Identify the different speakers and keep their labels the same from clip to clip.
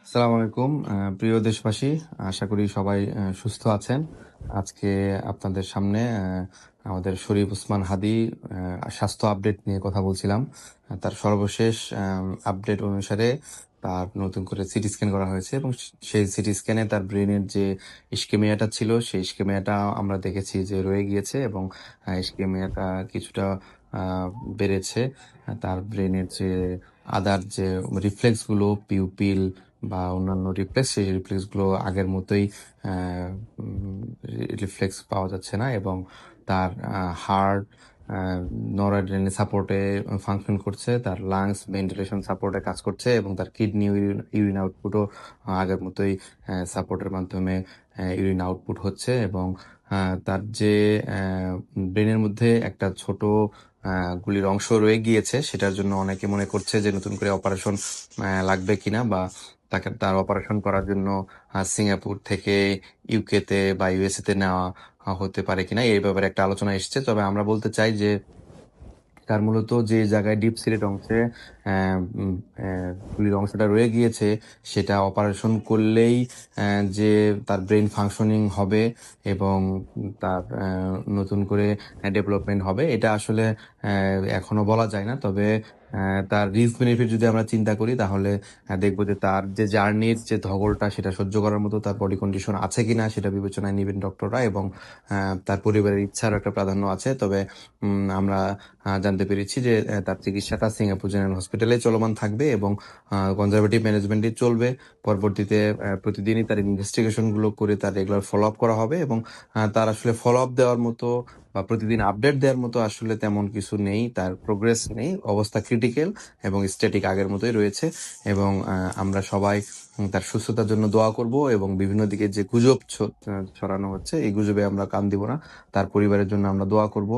Speaker 1: আসসালামু আলাইকুম প্রিয় দেশবাসী। আশা করি সবাই সুস্থ আছেন। আজকে আপনাদের সামনে আমাদের শরীফ ওসমান হাদী স্বাস্থ্য আপডেট নিয়ে কথা বলছিলাম। তার সর্বশেষ আপডেট অনুসারে তার নতুন করে সিটি স্ক্যান করা হয়েছে এবং সেই সিটি স্ক্যানে তার ব্রেনের যে ইস্কেমিয়াটা ছিল, সেই ইস্কেমিয়াটা আমরা দেখেছি যে রয়ে গিয়েছে এবং ইস্কেমিয়াটা কিছুটা বেড়েছে। তার ব্রেনের যে আদার যে রিফ্লেক্সগুলো, পিউপিল বা অন্যান্য রিফ্লেক্স, সেই রিফ্লেক্সগুলো আগের মতোই রিফ্লেক্স পাওয়া যাচ্ছে না এবং তার হার্ট নরঅ্যাড্রেনালিন সাপোর্টে ফাংশন করছে, তার লাংস ভেন্টিলেশন সাপোর্টে কাজ করছে এবং তার কিডনি ইউরিন আউটপুটও আগের মতোই সাপোর্টের মাধ্যমে ইউরিন আউটপুট হচ্ছে এবং তার যে ব্রেনের মধ্যে একটা ছোট গুলির অংশ রয়ে গিয়েছে, সেটার জন্য অনেকে মনে করছে যে নতুন করে অপারেশন লাগবে কিনা বা তার অপারেশন করার জন্য সিঙ্গাপুর থেকে ইউকেতে বা ইউএসএ তে নেওয়া হতে পারে কিনা এই ব্যাপারে একটা আলোচনা এসছে। তবে আমরা বলতে চাই যে তার মূলত যে জায়গায় ডিপ সিলেট অংশে গুলির অংশটা রয়ে গিয়েছে, সেটা অপারেশন করলেই যে তার ব্রেন ফাংশনিং হবে এবং তার নতুন করে ডেভেলপমেন্ট হবে, এটা আসলে এখনো বলা যায় না। তবে তার রিস্ক বেনিফিট যদি আমরা চিন্তা করি, তাহলে দেখবো যে তার যে জার্নির যে ধকলটা, সেটা সহ্য করার মতো তার বডি কন্ডিশন আছে কিনা সেটা বিবেচনায় নেবেন ডক্টররা এবং তার পরিবারের ইচ্ছার একটা প্রাধান্য আছে। তবে আমরা জানতে পেরেছি যে তার চিকিৎসাটা সিঙ্গাপুর জেনারেল হসপিটালে চলমান থাকবে এবং কনজারভেটিভ ম্যানেজমেন্টে চলবে। পরবর্তীতে প্রতিদিনই তার ইনভেস্টিগেশনগুলো করে তার রেগুলার ফলো আপ করা হবে এবং তার আসলে ফলো আপ দেওয়ার মতো বা প্রতিদিন আপডেট দেওয়ার মতো আসলে তেমন কিছু নেই, তার প্রোগ্রেস নেই, অবস্থা ক্রিটিক্যাল এবং স্ট্যাটিক আগের মতোই রয়েছে এবং আমরা সবাই তার সুস্থতার জন্য দোয়া করব এবং বিভিন্ন দিকে যে গুজব ছড়ানো হচ্ছে, এই গুজবে আমরা কান দিব না। তার পরিবারের জন্য আমরা দোয়া করব,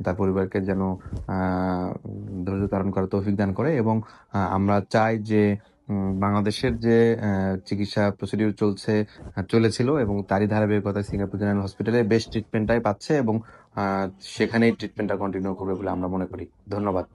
Speaker 1: তার পরিবারকে যেন ধৈর্য ধারণ করার তৌফিক দান করে এবং আমরা চাই যে বাংলাদেশের যে চিকিৎসা প্রসিডিউর চলেছিল এবং তারই ধারাবাহিকতায় সিঙ্গাপুর জেনারেল হসপিটালে বেস্ট ট্রিটমেন্টটাই পাচ্ছে এবং সেখানেই ট্রিটমেন্টটা কন্টিনিউ করবে বলে আমরা মনে করি। ধন্যবাদ।